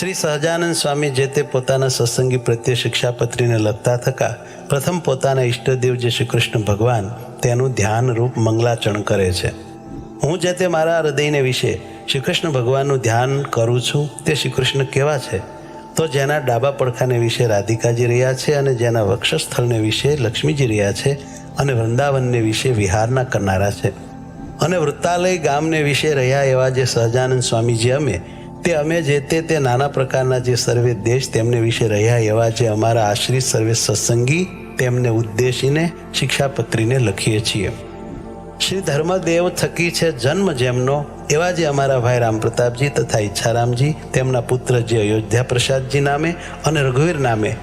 શ્રી સહજાનંદ સ્વામી જે તે પોતાના સત્સંગી પ્રત્યે શિક્ષાપત્રીને લખતા થકા પ્રથમ પોતાના ઈષ્ટદેવ જે શ્રી કૃષ્ણ ભગવાન તેનું ધ્યાન રૂપ મંગલાચરણ કરે છે. હું જે તે મારા હૃદયને વિશે શ્રી કૃષ્ણ ભગવાનનું ધ્યાન કરું છું તે શ્રી કૃષ્ણ કેવા છે? તો જેના ડાબા પડખાને વિશે રાધિકાજી રહ્યા છે અને જેના વક્ષસ્થળને વિશે લક્ષ્મીજી રહ્યા છે અને વૃંદાવનને વિશે વિહારના કરનારા છે અને વૃત્તાલય ગામને વિશે રહ્યા એવા જે સહજાનંદ સ્વામીજી અમે જે તે નાના પ્રકારના જે સર્વે દેશ તેમને વિશે રહ્યા એવા જે અમારા આશ્રિત સર્વે સત્સંગી તેમને ઉદ્દેશીને શિક્ષાપત્રીને લખીએ છીએ. શ્રી ધર્મદેવ થકી છે જન્મ જેમનો એવા જે અમારા ભાઈ રામપ્રતાપજી તથા ઈચ્છારામજી તેમના પુત્ર જે અયોધ્યા પ્રસાદજી નામે અને રઘુવીર નામે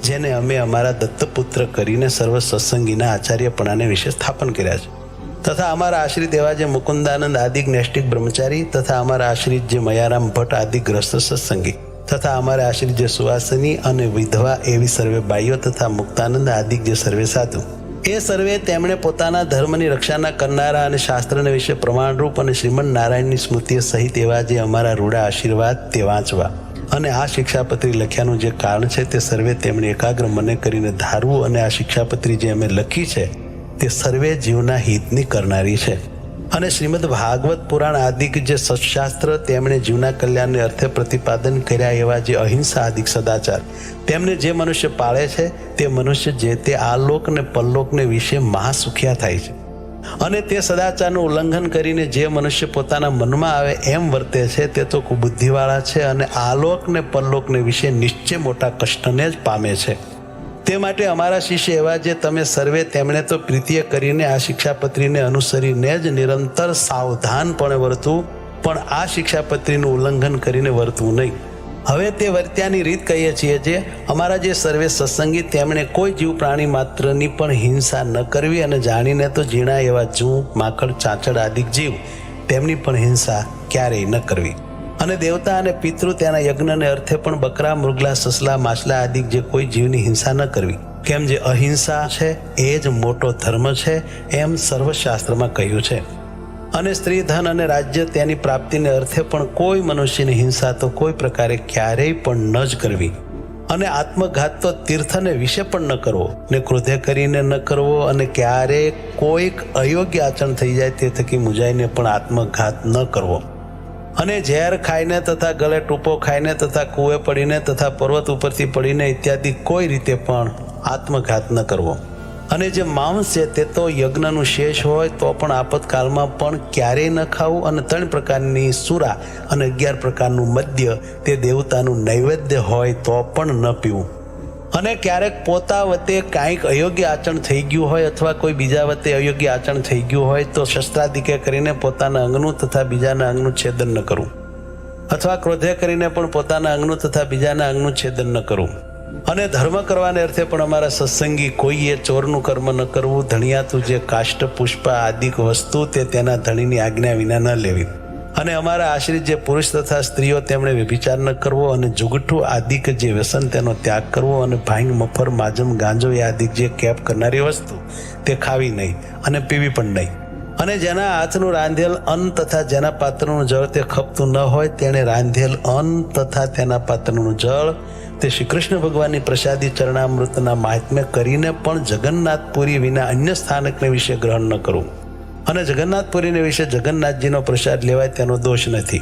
જેને અમે અમારા દત્તપુત્ર કરીને સર્વ સત્સંગીના આચાર્યપણાને વિશે સ્થાપન કર્યા છે તથા અમારા આશ્રિત એવા જે મુકુંદાનંદ આદિક નૈષ્ટિક બ્રહ્મચારી તથા અમારા આશ્રિત જે મયારામ ભટ્ટ આદિ ગ્રસ્ત સત્સંગી તથા અમારા આશ્રિત જે સુવાસની અને વિધવા એવી સર્વે બાઈઓ તથા મુક્તાનંદ આદિક જે સર્વે સાધુ એ સર્વે તેમણે પોતાના ધર્મની રક્ષાના કરનારા અને શાસ્ત્રને વિશે પ્રમાણરૂપ અને શ્રીમદ નારાયણની સ્મૃતિ સહિત એવા જે અમારા રૂડા આશીર્વાદ તે વાંચવા અને આ શિક્ષાપત્રી લખ્યાનું જે કારણ છે તે સર્વે તેમણે એકાગ્ર મને કરીને ધારવું અને આ શિક્ષાપત્રી જે અમે લખી છે તે સર્વે જીવના હિતની કરનારી છે અને શ્રીમદ ભાગવત પુરાણ આદિક જે સત્શાસ્ત્ર તેમણે જીવના કલ્યાણને અર્થે પ્રતિપાદન કર્યા એવા જે અહિંસા આદિક સદાચાર તેમને જે મનુષ્ય પાળે છે તે મનુષ્ય જે તે આલોક ને પરલોકને વિશે મહાસુખ્યા થાય છે અને તે સદાચારનું ઉલ્લંઘન કરીને જે મનુષ્ય પોતાના મનમાં આવે એમ વર્તે છે તે તો કુબુદ્ધિવાળા છે અને આલોક ને પરલોકને વિશે નિશ્ચય મોટા કષ્ટને જ પામે છે. તે માટે અમારા શિષ્ય એવા જે તમે સર્વે તેમણે તો પ્રીતિએ કરીને આ શિક્ષાપત્રીને અનુસરીને જ નિરંતર સાવધાનપણે વર્તવું પણ આ શિક્ષાપત્રીનું ઉલ્લંઘન કરીને વર્તવું નહીં. હવે તે વર્ત્યાની રીત કહીએ છીએ જે અમારા જે સર્વે સત્સંગી તેમણે કોઈ જીવ પ્રાણી માત્રની પણ હિંસા ન કરવી અને જાણીને તો ઝીણા એવા જૂ માકડ ચાંચડ આદિક જીવ તેમની પણ હિંસા ક્યારેય ન કરવી અને દેવતા અને પિતૃ તેના યજ્ઞને અર્થે પણ બકરા મૃગલા સસલા માછલા આદિક જે કોઈ જીવની હિંસા ન કરવી કેમ જે અહિંસા છે એ જ મોટો ધર્મ છે એમ સર્વશાસ્ત્રમાં કહ્યું છે. અને સ્ત્રી ધન અને રાજ્ય તેની પ્રાપ્તિને અર્થે પણ કોઈ મનુષ્યની હિંસા તો કોઈ પ્રકારે ક્યારેય પણ ન જ કરવી અને આત્મઘાત તો તીર્થને વિશે પણ ન કરવો ને ક્રોધે કરીને ન કરવો અને ક્યારેય કોઈક અયોગ્ય આચરણ થઈ જાય તે થકી મુજાઈને પણ આત્મઘાત ન કરવો અને ઝેર ખાઈને તથા ગળે ટૂંપો ખાઈને તથા કૂએ પડીને તથા પર્વત ઉપરથી પડીને ઇત્યાદિ કોઈ રીતે પણ આત્મઘાત ન કરવો અને જે માંસ છે તે તો યજ્ઞનું શેષ હોય તો પણ આપતકાળમાં પણ ક્યારેય ન ખાવું અને 3 પ્રકારની સુરા અને 11 પ્રકારનું મદ્ય તે દેવતાનું નૈવેદ્ય હોય તો પણ ન પીવું અને ક્યારેક પોતા વતે કાંઈક અયોગ્ય આચરણ થઈ ગયું હોય અથવા કોઈ બીજા વતે અયોગ્ય આચરણ થઈ ગયું હોય તો શસ્ત્રાદિકે કરીને પોતાના અંગનું તથા બીજાના અંગનું છેદન ન કરવું અથવા ક્રોધે કરીને પણ પોતાના અંગનું તથા બીજાના અંગનું છેદન ન કરવું અને ધર્મ કરવાને અર્થે પણ અમારા સત્સંગી કોઈએ ચોરનું કર્મ ન કરવું ધણિયાતું જે કાષ્ટ પુષ્પ આદિક વસ્તુ તે તેના ધણીની આજ્ઞા વિના ન લેવી અને અમારા આશ્રિત જે પુરુષ તથા સ્ત્રીઓ તેમણે વ્યભિચાર ન કરવો અને જુગઠ્ઠું આદિક જે વ્યસન તેનો ત્યાગ કરવો અને ભાંગ મફર માજમ ગાંજો એ આદિક જે કેપ કરનારી વસ્તુ તે ખાવી નહીં અને પીવી પણ નહીં અને જેના હાથનું રાંધેલ અન્ન તથા જેના પાત્રનું જળ તે ખપતું ન હોય તેણે રાંધેલ અન્ન તથા તેના પાત્રનું જળ તે શ્રી કૃષ્ણ ભગવાનની પ્રસાદી ચરણામૃતના મહાત્મ્ય કરીને પણ જગન્નાથપુરી વિના અન્ય સ્થાનકને વિશે ગ્રહણ ન કરવું અને જગન્નાથપુરીને વિશે જગન્નાથજીનો પ્રસાદ લેવાય તેનો દોષ નથી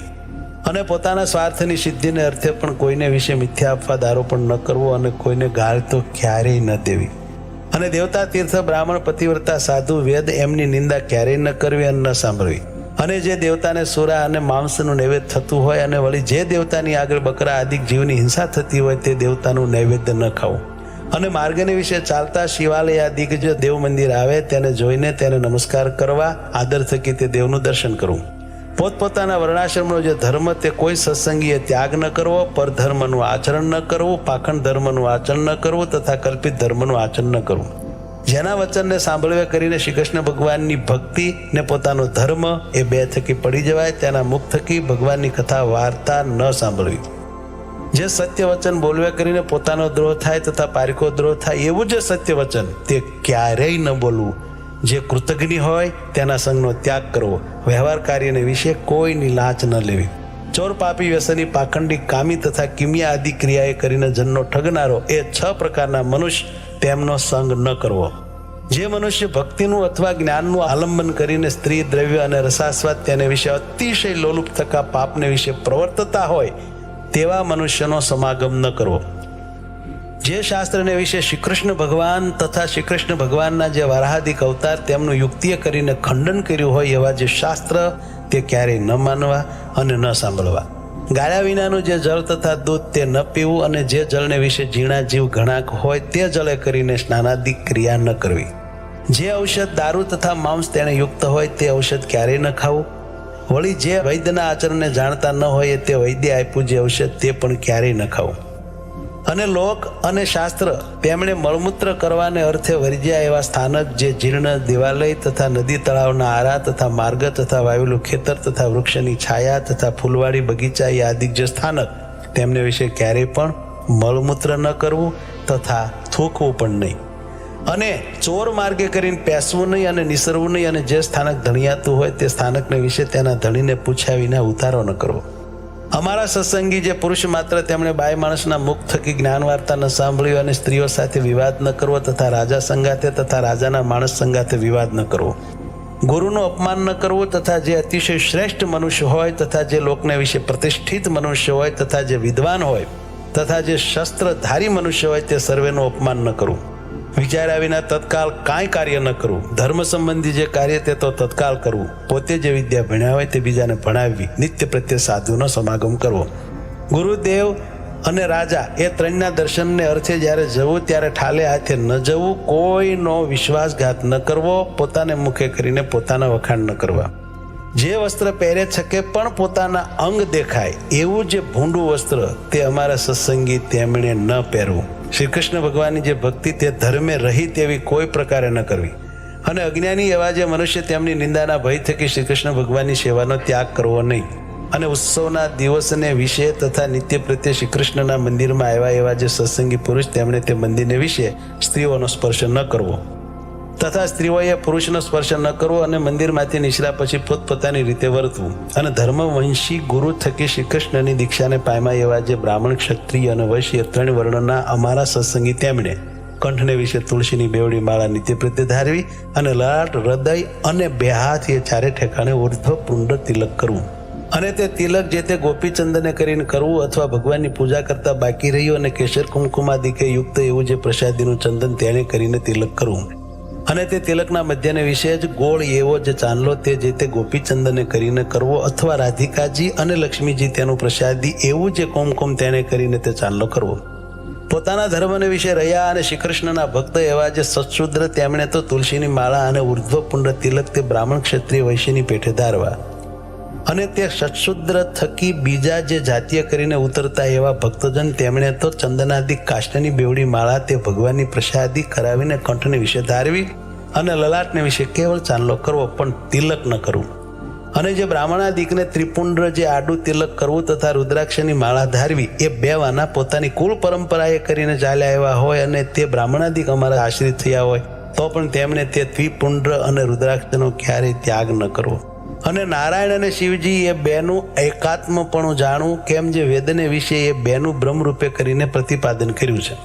અને પોતાના સ્વાર્થની સિદ્ધિને અર્થે પણ કોઈને વિશે મિથ્યા અપવાદ આરોપણ ન કરવો અને કોઈને ગાળ તો ક્યારેય ન દેવી અને દેવતા તીર્થ બ્રાહ્મણ પતિવ્રતા સાધુ વેદ એમની નિંદા ક્યારેય ન કરવી અને ન સાંભળવી અને જે દેવતાને સુરા અને માંસનું નૈવેદ્ય થતું હોય અને વળી જે દેવતાની આગળ બકરા આદિક જીવની હિંસા થતી હોય તે દેવતાનું નૈવેદ્ય ન ખાવું અને માર્ગને વિશે ચાલતા શિવાલય આદિક જે દેવ મંદિર આવે તેને જોઈને તેને નમસ્કાર કરવા આદર થકી તે દેવનું દર્શન કરવું પોતપોતાના વર્ણાશ્રમનો જે ધર્મ તે કોઈ સત્સંગીએ ત્યાગ ન કરવો પરધર્મનું આચરણ ન કરવું પાખંડ ધર્મનું આચરણ ન કરવું તથા કલ્પિત ધર્મનું આચરણ ન કરવું જેના વચનને સાંભળવે કરીને શ્રી કૃષ્ણ ભગવાનની ભક્તિ ને પોતાનો ધર્મ એ 2 થકી પડી જવાય તેના મુખ થકી ભગવાનની કથા વાર્તા ન સાંભળવી જે સત્ય વચન બોલવે કરીને પોતાનો દ્રોહ થાય તથા પારિકો દ્રોહ થાય એવું જે સત્ય વચન તે ક્યારેય ન બોલવું જે કૃતજ્ઞ હોય તેના સંગનો ત્યાગ કરવો વ્યવહાર કાર્યને વિશે કોઈની લાંચ ન લેવી ચોર, પાપી, વ્યસની, પાખંડી, કામી તથા કિમિયા આદિ ક્રિયાએ કરીને જનનો ઠગનારો, એ 6 પ્રકારના મનુષ્ય તેમનો સંગ ન કરવો. જે મનુષ્ય ભક્તિનું અથવા જ્ઞાનનું આલંબન કરીને સ્ત્રી, દ્રવ્ય અને રસાસ્વાદ તેને વિશે અતિશય લોલુપ થકા પાપને વિશે પ્રવર્તતા હોય તેવા મનુષ્યનો સમાગમ ન કરવો. જે શાસ્ત્રને વિશે શ્રી કૃષ્ણ ભગવાન તથા શ્રી કૃષ્ણ ભગવાનના જે વારાહાદિક અવતાર તેમનું યુક્તિએ કરીને ખંડન કર્યું હોય એવા જે શાસ્ત્ર, તે ક્યારેય ન માનવા અને ન સાંભળવા. ગાળ્યા વિનાનું જે જળ તથા દૂધ તે ન પીવું, અને જે જળને વિશે ઝીણા જીવ ઘણાક હોય તે જળે કરીને સ્નાનાદિક ક્રિયા ન કરવી. જે ઔષધ, દારૂ તથા માંસ તેને યુક્ત હોય તે ઔષધ ક્યારેય ન ખાવું. વળી જે વૈદ્યના આચરણને જાણતા ન હોય તે વૈદ્ય આપ્યું જે ઔષધ તે પણ ક્યારેય ન ખાવું. અને લોક અને શાસ્ત્ર તેમણે મળમૂત્ર કરવાને અર્થે વર્જ્યા એવા સ્થાનક, જે જીર્ણ દેવાલય તથા નદી તળાવના આરા તથા માર્ગ તથા વાવેલું ખેતર તથા વૃક્ષની છાયા તથા ફૂલવાડી બગીચા એ આદિક જે સ્થાનક, તેમને વિશે ક્યારેય પણ મળમૂત્ર ન કરવું તથા થૂકવું પણ નહીં. અને ચોર માર્ગે કરીને પેસવું નહીં અને નિસરવું નહીં. અને જે સ્થાનક ધણિયાતું હોય તે સ્થાનકને વિશે તેના ધણીને પૂછ્યા વિના ઉતારો ન કરવો. અમારા સત્સંગી જે પુરુષ માત્ર તેમણે બાય માણસના મુખ થકી જ્ઞાન વાર્તા ન સાંભળ્યું, અને સ્ત્રીઓ સાથે વિવાદ ન કરવો તથા રાજા સંગાથે તથા રાજાના માણસ સંગાથે વિવાદ ન કરવો. ગુરુનું અપમાન ન કરવું તથા જે અતિશય શ્રેષ્ઠ મનુષ્ય હોય તથા જે લોકને વિશે પ્રતિષ્ઠિત મનુષ્ય હોય તથા જે વિદ્વાન હોય તથા જે શસ્ત્રધારી મનુષ્ય હોય તે સર્વેનું અપમાન ન કરવું. વિચાર્યા વિના તત્કાળ કાંઈ કાર્ય ન કરવું. ધર્મ સંબંધી જે કાર્ય તે તો તત્કાળ કરવું. પોતે જે વિદ્યા ભણ્યા હોય તે બીજાને ભણાવવી. નિત્ય પ્રત્યે સાધુનો સમાગમ કરવો. ગુરુદેવ અને રાજા એ ત્રણના દર્શનને અર્થે જ્યારે જવું ત્યારે ઠાલે હાથે ન જવું. કોઈનો વિશ્વાસઘાત ન કરવો. પોતાને મુખે કરીને પોતાના વખાણ ન કરવા. જે વસ્ત્ર પહેરે છકે પણ પોતાના અંગ દેખાય એવું જે ભૂંડું વસ્ત્ર તે અમારા સત્સંગી તેમણે ન પહેરવું. શ્રી કૃષ્ણ ભગવાનની જે ભક્તિ તે ધર્મે રહી તેવી કોઈ પ્રકારે ન કરવી. અને અજ્ઞાની એવા જે મનુષ્ય તેમની નિંદાના ભય થકી શ્રી કૃષ્ણ ભગવાનની સેવાનો ત્યાગ કરવો નહીં. અને ઉત્સવના દિવસને વિશે તથા નિત્ય પ્રત્યે શ્રી કૃષ્ણના મંદિરમાં આવ્યા એવા જે સત્સંગી પુરુષ તેમણે તે મંદિરને વિશે સ્ત્રીઓનો સ્પર્શ ન કરવો તથા સ્ત્રીઓએ પુરુષનો સ્પર્શ ન કરવો. અને મંદિરમાંથી નીકળ્યા પછી પોતપોતાની રીતે વર્તવું. અને ધર્મવંશી ગુરુ થકી શ્રી કૃષ્ણની દીક્ષાને પામ્યા એવા જે બ્રાહ્મણ, ક્ષત્રિય અને વૈશ્ય 3 વર્ણના અમારા સત્સંગી તેમણે કંઠને વિશે તુલસીની બેવડી માળા નિત્ય પ્રત્યે ધારવી. અને લાટ, હૃદય અને 2 હાથ એ ચારે ઠેકાણે ઉર્ધ્વ પુંડ તિલક કરવું. અને તે તિલક જે તે ગોપીચંદને કરીને કરવું અથવા ભગવાનની પૂજા કરતા બાકી રહ્યું અને કેસર કુમકુમાદિકે યુક્ત એવું જે પ્રસાદીનું ચંદન તેને કરીને તિલક કરવું. અને તે તિલકના મધ્યને વિશે જ ગોળ એવો જે ચાંદલો તે જે તે ગોપીચંદને કરીને કરવો અથવા રાધિકાજી અને લક્ષ્મીજી તેનું પ્રસાદી એવું જે કુમકુમ તેને કરીને તે ચાંદલો કરવો. પોતાના ધર્મને વિશે રહ્યા અને શ્રી કૃષ્ણના ભક્ત એવા જે સત્શુદ્ર તેમણે તો તુલસીની માળા અને ઉર્ધ્વપુંડ તિલક તે બ્રાહ્મણ, ક્ષત્રિય, વૈશ્યની પેઠે ધારવા. અને તે સત્શુદ્ર થકી બીજા જે જાતીય કરીને ઉતરતા એવા ભક્તજન તેમણે તો ચંદનાદિક કાષ્ટની બેવડી માળા તે ભગવાનની પ્રસાદી કરાવીને કંઠને વિશે ધારવી. અને લલાટને વિશે કેવળ ચાંદલો કરવો પણ તિલક ન કરવું. અને જે બ્રાહ્મણાદિકને ત્રિપુંડ જે આડું તિલક કરવું તથા રુદ્રાક્ષની માળા ધારવી એ 2 વાના પોતાની કુલ પરંપરાએ કરીને ચાલ્યા આવ્યા હોય અને તે બ્રાહ્મણાદિક અમારા આશ્રિત થયા હોય તો પણ તેમણે તે ત્રિપુંડ અને રુદ્રાક્ષનો ક્યારેય ત્યાગ ન કરવો. અને નારાયણ અને શિવજી એ 2નું એકાત્મપણું જાણવું, કેમ જે વેદને વિશે એ 2નું બ્રહ્મરૂપે કરીને પ્રતિપાદન કર્યું છે.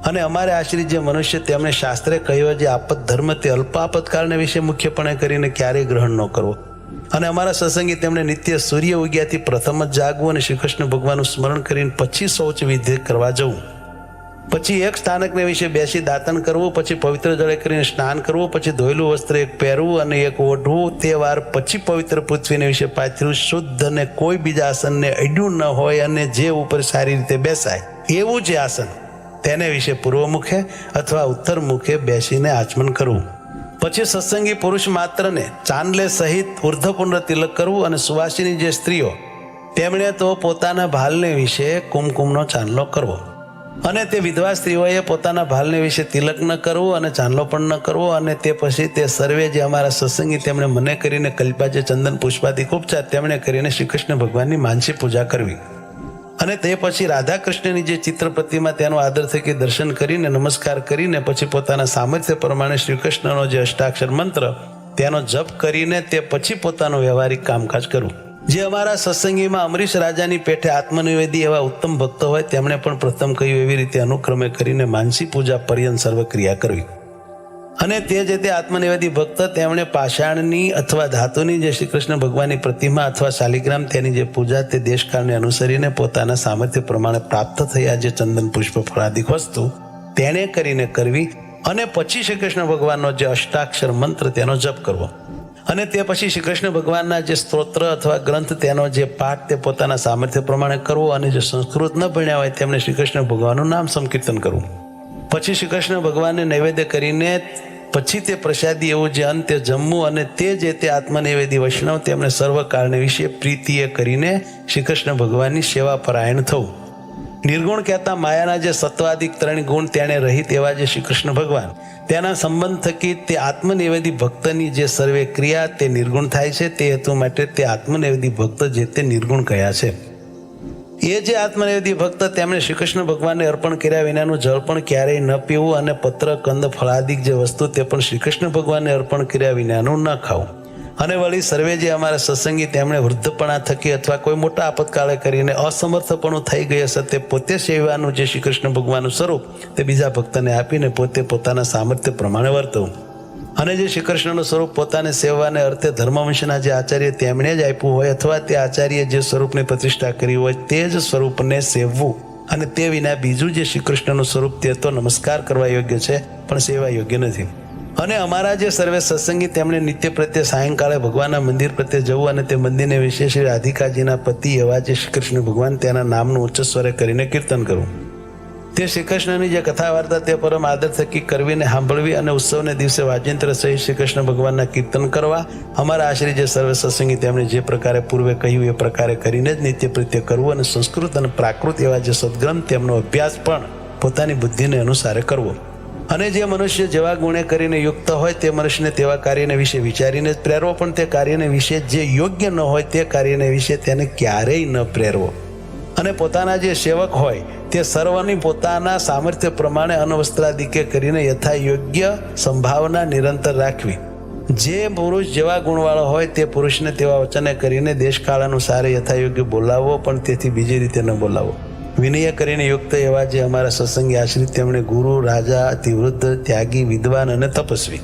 અને અમારે આશ્રિત જે મનુષ્ય તેમણે શાસ્ત્રે કહ્યો જે આપત ધર્મ તે અલ્પ આપતકાળને વિશે મુખ્યપણે કરીને ક્યારેય ગ્રહણ ન કરવો. અને અમારા સત્સંગી તેમણે નિત્ય સૂર્ય ઉગ્યાથી પ્રથમ જ જાગવું અને શ્રી કૃષ્ણ ભગવાનનું સ્મરણ કરીને પછી શૌચ વિધિ કરવા જવું. પછી એક સ્થાનકને વિશે બેસી દાતન કરવું, પછી પવિત્ર જળે કરીને સ્નાન કરવું, પછી ધોયેલું વસ્ત્ર એક પહેરવું અને એક ઓઢવું. તે વાર પછી પવિત્ર પૃથ્વીને વિશે પાથર્યું શુદ્ધ અને કોઈ બીજા આસનને અડ્યું ન હોય અને જે ઉપર સારી રીતે બેસાય એવું જે આસન તેને વિશે પૂર્વ મુખે અથવા ઉત્તર મુખે બેસીને આચમન કરવું. પછી સત્સંગી પુરુષ માત્રને ચાંદલે સહિત ઉર્ધ્વપુંડ તિલક કરવું. અને સુવાસિની જે સ્ત્રીઓ તેમણે તો પોતાના ભાલને વિશે કુમકુમનો ચાંદલો કરવો. અને તે વિધવા સ્ત્રીઓએ પોતાના ભાલને વિશે તિલક ન કરવું અને ચાંદલો પણ ન કરવો. અને તે પછી તે સર્વે જે અમારા સત્સંગી તેમણે મને કરીને કલ્પા જે ચંદન પુષ્પાદિક ઉપચાર તેમણે કરીને શ્રી કૃષ્ણ ભગવાનની માનસી પૂજા કરવી. અને તે પછી રાધા કૃષ્ણની જે ચિત્ર પ્રતિમા તેનો આદર થકી દર્શન કરીને નમસ્કાર કરીને પછી પોતાના સામર્થ્ય પ્રમાણે શ્રી કૃષ્ણનો જે અષ્ટાક્ષર મંત્ર તેનો જપ કરીને તે પછી પોતાનું વ્યવહારિક કામકાજ કરવું. જે અમારા સત્સંગીમાં અમરીશ રાજાની પેઠે આત્મનિવેદી એવા ઉત્તમ ભક્તો હોય તેમણે પણ પ્રથમ કહ્યું એવી રીતે અનુક્રમે કરીને માનસી પૂજા પર્યંત સર્વ ક્રિયા કરવી. અને તે જે તે આત્મનિવેદી ભક્ત તેમણે પાષાણની અથવા ધાતુની જે શ્રી કૃષ્ણ ભગવાનની પ્રતિમા અથવા શાલિગ્રામ તેની જે પૂજા તે દેશકાળને અનુસરીને પોતાના સામર્થ્ય પ્રમાણે પ્રાપ્ત થયા જે ચંદન પુષ્પ ફળાદિક વસ્તુ તેણે કરીને કરવી. અને પછી શ્રી કૃષ્ણ ભગવાનનો જે અષ્ટાક્ષર મંત્ર તેનો જપ કરવો. અને તે પછી શ્રી કૃષ્ણ ભગવાનના જે સ્તોત્ર અથવા ગ્રંથ તેનો જે પાઠ તે પોતાના સામર્થ્ય પ્રમાણે કરવો. અને જે સંસ્કૃત ન ભણ્યા હોય તેમણે શ્રી કૃષ્ણ ભગવાનનું નામ સંકીર્તન કરવું. પછી શ્રી કૃષ્ણ ભગવાનને નૈવેદ્ય કરીને પછી તે પ્રસાદી એવું જે અંતે જમવું. અને તે જે તે આત્મનિવેદી વૈષ્ણવ તેમણે સર્વકાળને વિશે પ્રીતિએ કરીને શ્રી કૃષ્ણ ભગવાનની સેવા પરાયણ થવું. નિર્ગુણ કહેતા માયાના જે સત્વાદિક 3 ગુણ તેણે રહિત એવા જે શ્રી કૃષ્ણ ભગવાન તેના સંબંધ થકી તે આત્મનિવેદી ભક્તની જે સર્વે ક્રિયા તે નિર્ગુણ થાય છે. તે હેતુ માટે તે આત્મનિવેદી ભક્ત જે તે નિર્ગુણ કયા છે. એ જે આત્મનિવેદી ભક્ત તેમણે શ્રી કૃષ્ણ ભગવાનને અર્પણ કર્યા વિનાનું જળ પણ ક્યારેય ન પીવું. અને પત્ર કંદ ફળાદિક જે વસ્તુ તે પણ શ્રી કૃષ્ણ ભગવાનને અર્પણ કર્યા વિનાનું ન ખાવું. અને વળી સર્વે જે અમારા સત્સંગી તેમણે વૃદ્ધપણા થકી અથવા કોઈ મોટા આપતકાળે કરીને અસમર્થપણું થઈ ગઈ હશે તે પોતે સેવાનું જે શ્રી કૃષ્ણ ભગવાનનું સ્વરૂપ તે બીજા ભક્તને આપીને પોતે પોતાના સામર્થ્ય પ્રમાણે વર્તવું. અને જે શ્રી કૃષ્ણનું સ્વરૂપ પોતાને સેવાને અર્થે ધર્મવંશના જે આચાર્ય તેમણે જ આપ્યું હોય અથવા તે આચાર્ય જે સ્વરૂપની પ્રતિષ્ઠા કરી હોય તે જ સ્વરૂપને સેવવું. અને તે વિના બીજું જે શ્રી કૃષ્ણનું સ્વરૂપ તે તો નમસ્કાર કરવા યોગ્ય છે પણ સેવા યોગ્ય નથી. અને અમારા જે સર્વે સત્સંગી તેમણે નિત્ય પ્રત્યે સાયંકાળે ભગવાનના મંદિર પ્રત્યે જવું. અને તે મંદિરને વિશે શ્રી રાધિકાજીના પતિ એવા જે શ્રી કૃષ્ણ ભગવાન તેના નામનું ઉચ્ચ સ્વરે કરીને કીર્તન કરવું. તે શ્રી કૃષ્ણની જે કથા વાર્તા તે પરમ આદર થકી કરવીને સાંભળવી. અને ઉત્સવને દિવસે વાજિંત્ર સહિત શ્રી કૃષ્ણ ભગવાનના કીર્તન કરવા. અમારા આશ્રી જે સર્વે સત્સંગી તેમણે જે પ્રકારે પૂર્વે કહ્યું એ પ્રકારે કરીને જ નિત્ય પ્રત્યે કરવું. અને સંસ્કૃત અને પ્રાકૃત એવા જે સદગ્રંથ તેમનો અભ્યાસ પણ પોતાની બુદ્ધિને અનુસારે કરવો. અને જે મનુષ્ય જેવા ગુણે કરીને યુક્ત હોય તે મનુષ્યને તેવા કાર્યને વિશે વિચારીને જ પ્રેરવો. પણ તે કાર્યને વિશે જે યોગ્ય ન હોય તે કાર્યને વિશે તેને ક્યારેય ન પ્રેરવો. અને પોતાના જે સેવક હોય તે સર્વની પોતાના સામર્થ્ય પ્રમાણે અનવસ્ત્રાદિકે કરીને યથા યોગ્ય સંભાવના નિરંતર રાખવી. જે પુરુષ જેવા ગુણવાળો હોય તે પુરુષને તેવા વચને કરીને દેશકાળ અનુસારે યથા યોગ્ય બોલાવવો. પણ તેથી બીજી રીતે ન બોલાવવો. વિનય કરીને યુક્ત એવા જે અમારા સત્સંગી આશ્રિત તેમણે ગુરુ, રાજા, અતિવૃદ્ધ, ત્યાગી, વિદ્વાન અને તપસ્વી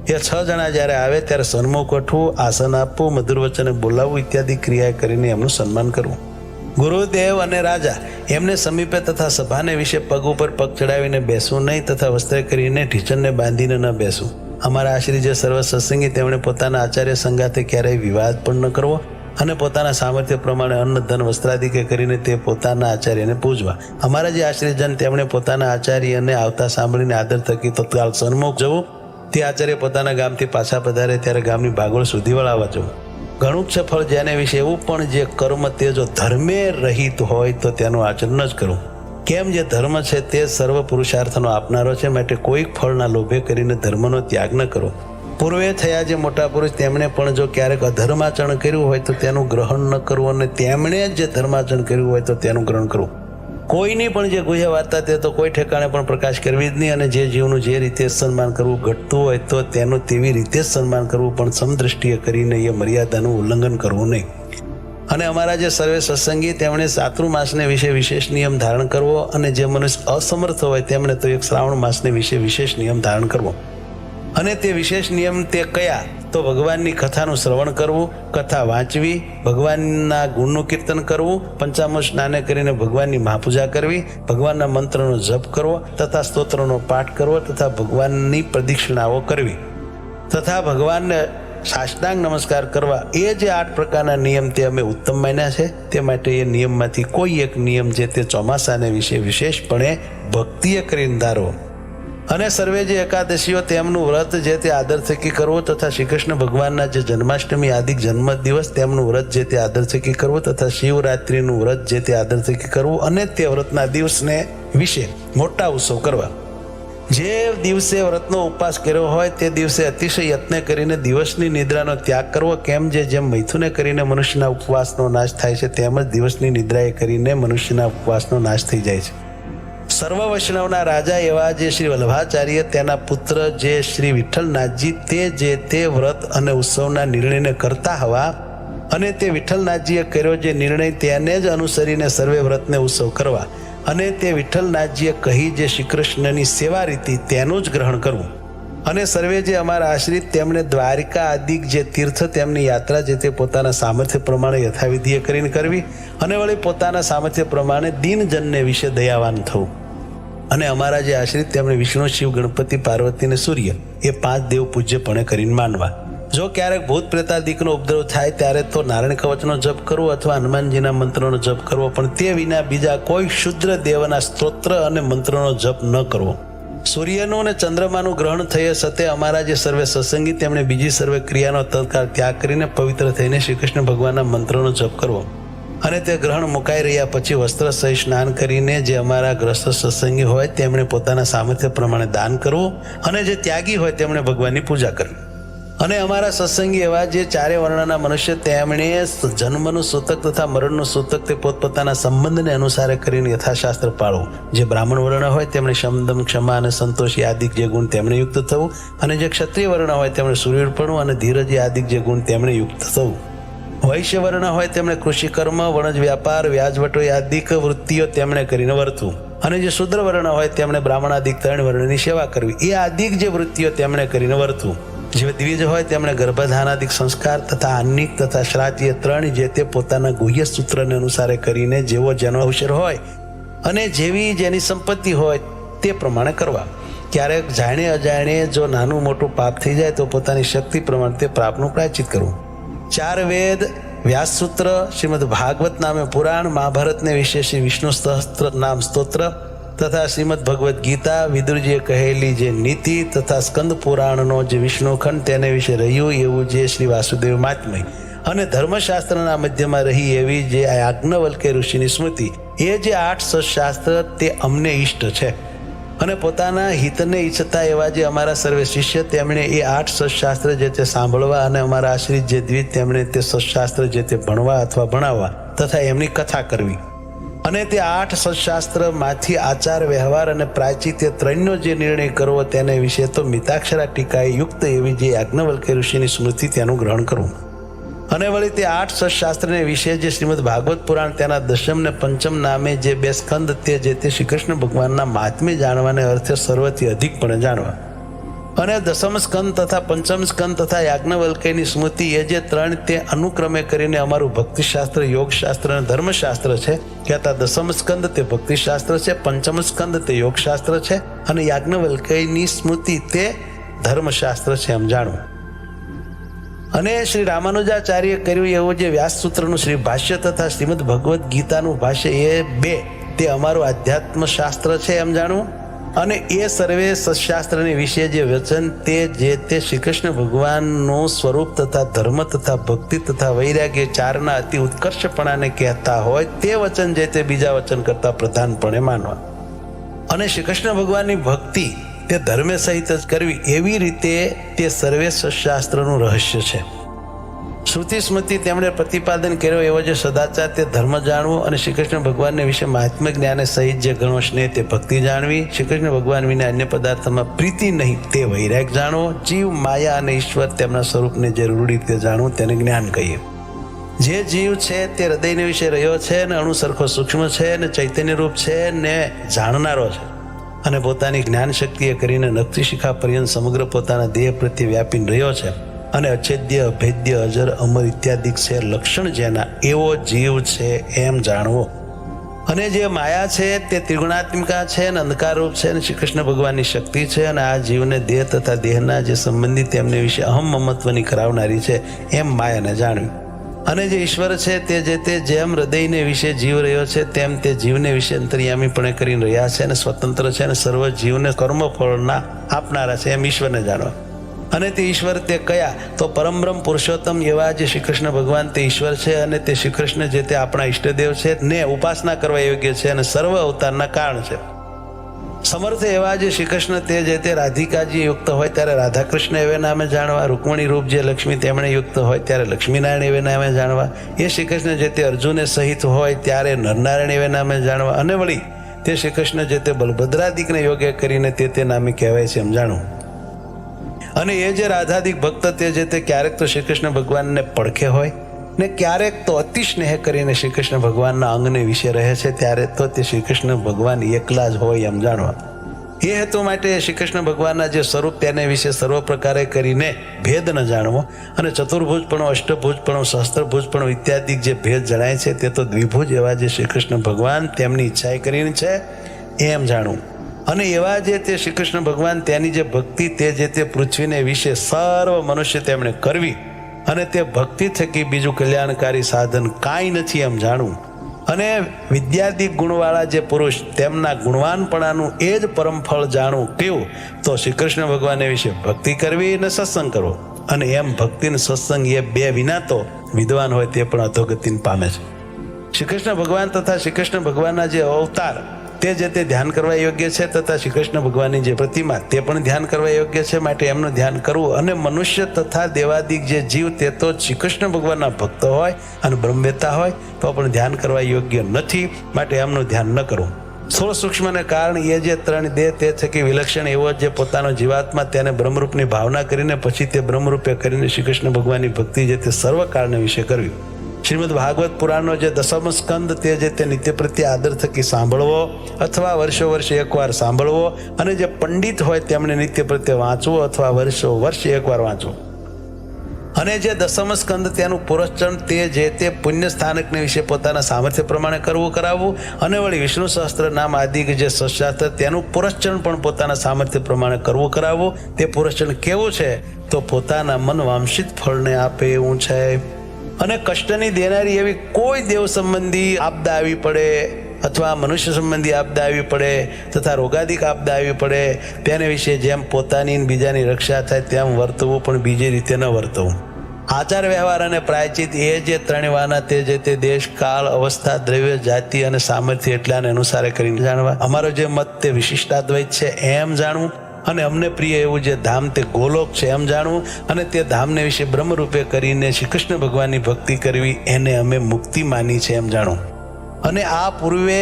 એ 6 જણા જ્યારે આવે ત્યારે સન્મુખ ઉઠવું, આસન આપવું, મધુર વચને બોલાવવું ઇત્યાદિ ક્રિયા કરીને એમનું સન્માન કરવું. ગુરુદેવ અને રાજા એમને સમીપે તથા સભાને વિશે પગ ઉપર પગ ચડાવીને બેસવું નહીં. તથા વસ્ત્ર કરીને ઢીચણને બાંધીને ન બેસવું. અમારા આશ્રિત જે સર્વ સત્સંગી તેમણે પોતાના આચાર્ય સંગાથે ક્યારેય વિવાદ પણ ન કરવો. અને પોતાના સામર્થ્ય પ્રમાણે અન્ન ધન વસ્ત્રાદિકે કરીને તે પોતાના આચાર્યને પૂજવા. અમારા જે આશ્રયજન તેમણે પોતાના આચાર્યને આવતા સાંભળીને આદર થકી તત્કાળ સન્મુખ જવું. તે આચાર્ય પોતાના ગામથી પાછા પધારે ત્યારે ગામની ભાગોળ સુધી વળાવવા જવું. ઘણું જ સફળ જેને વિશે એવું પણ જે કર્મ તે જો ધર્મે રહિત હોય તો તેનું આચરણ જ કરવું. કેમ જે ધર્મ છે તે સર્વ પુરુષાર્થનો આપનારો છે. માટે કોઈક ફળના લોભે કરીને ધર્મનો ત્યાગ ન કરો. પૂર્વે થયા જે મોટા પુરુષ તેમણે પણ જો ક્યારેક અધર્માચરણ કર્યું હોય તો તેનું ગ્રહણ ન કરવું. અને તેમણે જે ધર્માચરણ કર્યું હોય તો તેનું ગ્રહણ કરવું. કોઈની પણ જે ગુહ્ય વાર્તા તે તો કોઈ ઠેકાણે પણ પ્રકાશ કરવી જ નહીં. અને જે જીવનું જે રીતે સન્માન કરવું ઘટતું હોય તો તેનું તેવી રીતે જ સન્માન કરવું. પણ સમદ્રષ્ટિએ કરીને એ મર્યાદાનું ઉલ્લંઘન કરવું નહીં. અને અમારા જે સર્વે સત્સંગી તેમણે ચાતુર્માસને વિશે વિશેષ નિયમ ધારણ કરવો. અને જે મનુષ્ય અસમર્થ હોય તેમણે તો એક શ્રાવણ માસને વિશે વિશેષ નિયમ ધારણ કરવો. અને તે વિશેષ નિયમ તે કયા તો ભગવાનની કથાનું શ્રવણ કરવું, કથા વાંચવી, ભગવાનના ગુણનું કીર્તન કરવું, પંચામૃત સ્નાને કરીને ભગવાનની મહાપૂજા કરવી, ભગવાનના મંત્રનો જપ કરવો તથા સ્તોત્રનો પાઠ કરવો તથા ભગવાનની પ્રદક્ષિણાઓ કરવી તથા ભગવાનને સાષ્ટાંગ નમસ્કાર કરવા. એ જે 8 પ્રકારના નિયમ તે અમે ઉત્તમ માન્યા છે. તે માટે એ નિયમમાંથી કોઈ એક નિયમ જે તે ચોમાસાને વિશે વિશેષપણે ભક્તિએ કરીને ધારવો. અને સર્વે જે એકાદશીઓ તેમનું વ્રત જે તે આદર થકી કરવું તથા શ્રી કૃષ્ણ ભગવાનના જે જન્માષ્ટમી આદિ જન્મ દિવસ તેમનું વ્રત જે તે આદર થકી કરવું તથા શિવરાત્રિનું વ્રત જે તે આદર થકી કરવું. અને તે વ્રતના દિવસને વિશે મોટા ઉત્સવ કરવા. જે દિવસે વ્રતનો ઉપવાસ કર્યો હોય તે દિવસે અતિશય યત્ન કરીને દિવસની નિદ્રાનો ત્યાગ કરવો. કેમ જેમ મૈથુને કરીને મનુષ્યના ઉપવાસનો નાશ થાય છે તેમ જ દિવસની નિદ્રાએ કરીને મનુષ્યના ઉપવાસનો નાશ થઈ જાય છે. સર્વ વૈષ્ણવના રાજા એવા જે શ્રી વલ્લભાચાર્ય તેના પુત્ર જે શ્રી વિઠ્ઠલનાથજી તે જે તે વ્રત અને ઉત્સવના નિર્ણયને કરતા હવા અને તે વિઠ્ઠલનાથજીએ કર્યો જે નિર્ણય તેને જ અનુસરીને સર્વે વ્રતને ઉત્સવ કરવા અને તે વિઠ્ઠલનાથજીએ કહી જે શ્રી કૃષ્ણની સેવા રીતિ તેનું જ ગ્રહણ કરવું અને સર્વે જે અમારા આશ્રિત તેમણે દ્વારિકા આદિક જે તીર્થ તેમની યાત્રા જે તે પોતાના સામર્થ્ય પ્રમાણે યથાવિધિએ કરીને કરવી અને વળી પોતાના સામર્થ્ય પ્રમાણે દીનજનને વિશે દયાવાન થવું અને અમારા જે આશ્રિત તેમણે વિષ્ણુ શિવ ગણપતિ પાર્વતી અને સૂર્ય એ 5 દેવ પૂજ્યપણે કરીને માનવા. જો ક્યારેક ભૂત પ્રેતાદિકનો ઉપદ્રવ થાય ત્યારે તો નારાયણ કવચનો જપ કરવો અથવા હનુમાનજીના મંત્રોનો જપ કરવો, પણ તે વિના બીજા કોઈ શુદ્ર દેવના સ્તોત્ર અને મંત્રોનો જપ ન કરવો. સૂર્યનું અને ચંદ્રમાનું ગ્રહણ થયે સતે અમારા જે સર્વે સત્સંગી તેમણે બીજી સર્વે ક્રિયાનો તત્કાળ ત્યાગ કરીને પવિત્ર થઈને શ્રી કૃષ્ણ ભગવાનના મંત્રોનો જપ કરવો અને તે ગ્રહણ મુકાઈ રહ્યા પછી વસ્ત્ર સહિત સ્નાન કરીને જે અમારા ગ્રસ્ત સત્સંગી હોય તેમણે પોતાના સામર્થ્ય પ્રમાણે દાન કરવું અને જે ત્યાગી હોય તેમણે ભગવાનની પૂજા કરવી. અને અમારા સત્સંગી એવા જે 4 વર્ણના મનુષ્ય તેમણે જન્મનું સૂતક તથા મરણનું સૂતક તે પોતપોતાના સંબંધને અનુસારે કરીને યથાશાસ્ત્ર પાળવું. જે બ્રાહ્મણ વર્ણ હોય તેમણે શમદમ ક્ષમા અને સંતોષી આદિક જે ગુણ તેમણે યુક્ત થવું અને જે ક્ષત્રિય વર્ણ હોય તેમણે સૂર્યપણું અને ધીરજી આદિક જે ગુણ તેમણે યુક્ત થવું. વૈશ્ય વર્ણ હોય તેમણે કૃષિ કર્મ, વણજ વ્યાપાર, વ્યાજવટો આદિક વૃત્તિઓ તેમણે કરીને વર્તવું અને જે શુદ્ર વર્ણ હોય તેમણે બ્રાહ્મણાદિક 3 વર્ણની સેવા કરવી એ આદિક જે વૃત્તિઓ તેમણે કરીને વર્તવું. જે દ્વિજ હોય તેમણે ગર્ભધાનાદિક સંસ્કાર તથા આન્નિક તથા શ્રાદ્ધ 3 જે તે પોતાના ગુહ્ય સૂત્રને અનુસારે કરીને જેવો જેનો અવસર હોય અને જેવી જેની સંપત્તિ હોય તે પ્રમાણે કરવા. ક્યારેક જાણે અજાણે જો નાનું મોટું પાપ થઈ જાય તો પોતાની શક્તિ પ્રમાણે તે પાપનું પ્રાયશ્ચિત કરવું. 4 વેદ, વ્યાસસૂત્ર, શ્રીમદ ભાગવત નામે પુરાણ, મહાભારતને વિશે શ્રી વિષ્ણુ સહસ્ત્ર નામ સ્તોત્ર તથા શ્રીમદ ભગવદ્ ગીતા, વિદુરજીએ કહેલી જે નીતિ તથા સ્કંદ પુરાણનો જે વિષ્ણુખંડ તેને વિશે રહ્યું એવું જે શ્રી વાસુદેવ મહાત્મય અને ધર્મશાસ્ત્રના મધ્યમાં રહી એવી જે યાજ્ઞવલ્ક્ય ઋષિની સ્મૃતિ એ જે 8 સત્શાસ્ત્ર તે અમને ઈષ્ટ છે. અને પોતાના હિતને ઈચ્છતા એવા જે અમારા સર્વે શિષ્ય તેમણે એ 8 સત્શાસ્ત્ર જે તે સાંભળવા અને અમારા આશ્રિત જે દ્વિજ તેમણે તે સત્શાસ્ત્ર જે તે ભણવા અથવા ભણાવવા તથા એમની કથા કરવી અને તે 8 સત્શાસ્ત્રમાંથી આચાર વ્યવહાર અને પ્રાયશ્ચિત્ય 3નો જે નિર્ણય કરવો તેને વિશે તો મિતાક્ષરા ટીકાએ યુક્ત એવી જે યાજ્ઞવલ્ક્ય ઋષિની સ્મૃતિ તેનું ગ્રહણ કરવું. અને વળી તે 8 સત્શાસ્ત્રને વિશે જે શ્રીમદ ભાગવત પુરાણ તેના 10મ ને 5મ નામે જે 2 સ્કંદ તે જે તે શ્રી કૃષ્ણ ભગવાનના મહાત્મ્ય જાણવાને અર્થે સર્વથી અધિકપણે જાણવા અને 10મ સ્કંદ તથા 5મ સ્કંદ તથા યાજ્ઞવલ્ક્યની સ્મૃતિ એ જે 3 તે અનુક્રમે કરીને અમારું ભક્તિશાસ્ત્ર, યોગશાસ્ત્ર અને ધર્મશાસ્ત્ર છે. કહેતા 10મ સ્કંદ તે ભક્તિશાસ્ત્ર છે, 5મ સ્કંદ તે યોગશાસ્ત્ર છે અને યાજ્ઞવલ્ક્યની સ્મૃતિ તે ધર્મશાસ્ત્ર છે એમ જાણવું. અને શ્રી રામાનુજાચાર્ય કર્યું એવું જે વ્યાસસૂત્રનું શ્રી ભાષ્ય તથા શ્રીમદ ભગવદ્ ગીતાનું ભાષ્ય એ 2 તે અમારું આધ્યાત્મ શાસ્ત્ર છે એમ જાણવું. અને એ સર્વે સત્શાસ્ત્રની વિશે જે વચન તે જે તે શ્રી કૃષ્ણ ભગવાનનું સ્વરૂપ તથા ધર્મ તથા ભક્તિ તથા વૈરાગ્ય 4ના અતિ ઉત્કર્ષપણાને કહેતા હોય તે વચન જે તે બીજા વચન કરતા પ્રધાનપણે માનવા. અને શ્રી કૃષ્ણ ભગવાનની ભક્તિ તે ધર્મે સહિત જ કરવી એવી રીતે તે સર્વે સત્શાસ્ત્રનું રહસ્ય છે. શ્રુતિ સ્મૃતિ તેમણે પ્રતિપાદન કર્યો એવો જે સદાચાર તે ધર્મ જાણવો અને શ્રી કૃષ્ણ ભગવાનને વિશે મહાત્મ્ય જ્ઞાને સહિત જે ગણો સ્નેહ તે ભક્તિ જાણવી. શ્રી કૃષ્ણ ભગવાન વિના અન્ય પદાર્થમાં પ્રીતિ નહીં તે વૈરાગ જાણવો. જીવ, માયા અને ઈશ્વર તેમના સ્વરૂપને જે રૂઢ રીતે જાણવું તેને જ્ઞાન કહીએ. જે જીવ છે તે હૃદયને વિશે રહ્યો છે ને અણુ સરખો સૂક્ષ્મ છે ને ચૈતન્ય રૂપ છે ને જાણનારો છે અને પોતાની જ્ઞાન શક્તિએ કરીને નખથી શિખા પર્યંત સમગ્ર પોતાના દેહ પ્રત્યે વ્યાપીને રહ્યો છે અને અછેદ્ય, અભેદ્ય, અજર, અમર ઇત્યાદિક છે લક્ષણ જેના એવો જીવ છે એમ જાણવો. અને જે માયા છે તે ત્રિગુણાત્મિકા છે અને અંધકારરૂપ છે અને શ્રી કૃષ્ણ ભગવાનની શક્તિ છે અને આ જીવને દેહ તથા દેહના જે સંબંધી તેમને વિશે અહમ મમત્વની કરાવનારી છે એમ માયાને જાણવી. અને જે ઈશ્વર છે તે જે તે જેમ હૃદયને વિશે જીવ રહ્યો છે તેમ તે જીવને વિશે અંતર્યામીપણે કરીને રહ્યા છે અને સ્વતંત્ર છે અને સર્વ જીવને કર્મફળના આપનારા છે એમ ઈશ્વરને જાણવા. અને તે ઈશ્વર તે કયા તો પરમબ્રહ્મ પુરુષોત્તમ એવા જે શ્રી કૃષ્ણ ભગવાન તે ઈશ્વર છે અને તે શ્રી કૃષ્ણ જે તે આપણા ઈષ્ટદેવ છે ને ઉપાસના કરવા યોગ્ય છે અને સર્વ અવતારના કારણ છે. સમર્થ એવા જે શ્રી કૃષ્ણ તે જે તે રાધિકાજી યુક્ત હોય ત્યારે રાધાકૃષ્ણ એવે નામે જાણવા. રૂકમણી રૂપ જે લક્ષ્મી તેમણે યુક્ત હોય ત્યારે લક્ષ્મીનારાયણ એવે નામે જાણવા. એ શ્રી કૃષ્ણ જે તે અર્જુને સહિત હોય ત્યારે નરનારાયણ એવે નામે જાણવા. અને વળી તે શ્રી કૃષ્ણ જે તે બલભદ્રાદિકને યોગ્ય કરીને તે નામે કહેવાય છે એમ જાણવું. અને એ જે રાધાદિક ભક્ત તે જે તે ક્યારેક તો શ્રી કૃષ્ણ ભગવાનને પડખે હોય, ને ક્યારેક તો અતિ સ્નેહ કરીને શ્રી કૃષ્ણ ભગવાનના અંગને વિશે રહે છે, ત્યારે તો તે શ્રી કૃષ્ણ ભગવાન એકલા જ હોય એમ જાણવા. એ હેતુ માટે શ્રી કૃષ્ણ ભગવાનના જે સ્વરૂપ તેને વિશે સર્વ પ્રકારે કરીને ભેદ ન જાણવો, અને ચતુર્ભુજપણો, અષ્ટભુજપણો, સહસ્ત્રભુજપણો ઇત્યાદિ જે ભેદ જણાય છે તે તો દ્વિભુજ એવા જે શ્રી કૃષ્ણ ભગવાન તેમની ઈચ્છાએ કરીને છે એમ જાણવું. અને એવા જે તે શ્રી કૃષ્ણ ભગવાન તેની જે ભક્તિ તે જે તે પૃથ્વીને વિશે સર્વ મનુષ્ય તેમણે કરવી, અને તે ભક્તિ થકી બીજું કલ્યાણકારી સાધન કાંઈ નથી એમ જાણવું. અને વિદ્યાદિક ગુણવાળા જે પુરુષ તેમના ગુણવાનપણાનું એ જ પરમ ફળ જાણવું કેવું, તો શ્રી કૃષ્ણ ભગવાન વિશે ભક્તિ કરવી અને સત્સંગ કરવો. અને એમ ભક્તિ અને સત્સંગ એ બે વિના તો વિદ્વાન હોય તે પણ અધોગતિને પામે છે. શ્રી કૃષ્ણ ભગવાન તથા શ્રી કૃષ્ણ ભગવાનના જે અવતાર તે જે તે ધ્યાન કરવા યોગ્ય છે, તથા શ્રી કૃષ્ણ ભગવાનની જે પ્રતિમા તે પણ ધ્યાન કરવા યોગ્ય છે. માટે એમનું ધ્યાન કરવું. અને મનુષ્ય તથા દેવાદિક જે જીવ તે તો શ્રી કૃષ્ણ ભગવાનના ભક્ત હોય અને બ્રહ્મવેતા હોય તો પણ ધ્યાન કરવા યોગ્ય નથી, માટે એમનું ધ્યાન ન કરવું. સ્થૂળ સૂક્ષ્મને કારણ એ જે ત્રણ દેહ તે થકી વિલક્ષણ એવો જે પોતાનો જીવાત્મા તેને બ્રહ્મરૂપની ભાવના કરીને પછી તે બ્રહ્મરૂપે કરીને શ્રી કૃષ્ણ ભગવાનની ભક્તિ જે તે સર્વ કાળને વિશે કરવી. શ્રીમદ ભાગવત પુરાણનો જે દસમ સ્કંદ તે જે તે નિત્ય પ્રત્યે આદર થકી સાંભળવો, અથવા વર્ષો વર્ષે એકવાર સાંભળવો, અને જે પંડિત હોય તેમણે નિત્ય પ્રત્યે વાંચવું, અથવા વર્ષો વર્ષે એકવાર વાંચવું. અને જે દસમ સ્કંદ તેનું પુરસ્ચરણ તે જે તે પુણ્ય સ્થાનકને વિશે પોતાના સામર્થ્ય પ્રમાણે કરાવવું. અને વળી વિષ્ણુ સહસ્ત્ર નામ આદિ જે સશાસ્ત્ર તેનું પુરસ્ચરણ પણ પોતાના સામર્થ્ય પ્રમાણે કરાવવું. તે પુરસ્ચરણ કેવું છે, તો પોતાના મન વાંશિત ફળને આપે એવું છે. અને કષ્ટની દેનારી એવી કોઈ દેવ સંબંધી આપદા આવી પડે, અથવા મનુષ્ય સંબંધી આપદા આવી પડે, તથા રોગાદિક આપદા આવી પડે, તેને વિશે જેમ પોતાની બીજાની રક્ષા થાય તેમ વર્તવું, પણ બીજી રીતે ન વર્તવું. આચાર વ્યવહાર અને પ્રાયચિત એ જે ત્રણ વાના તે જે તે દેશ, કાળ, અવસ્થા, દ્રવ્ય, જાતિ અને સામર્થ્ય એટલાને અનુસારે કરીને જાણવા. અમારો જે મત તે વિશિષ્ટાદ્વૈત છે એમ જાણવું. અને અમને પ્રિય એવું જે ધામ તે ગોલોક છે એમ જાણવું. અને તે ધામને વિશે બ્રહ્મરૂપે કરીને શ્રી કૃષ્ણ ભગવાનની ભક્તિ કરવી, એને અમે મુક્તિ માની છે એમ જાણવું. અને આ પૂર્વે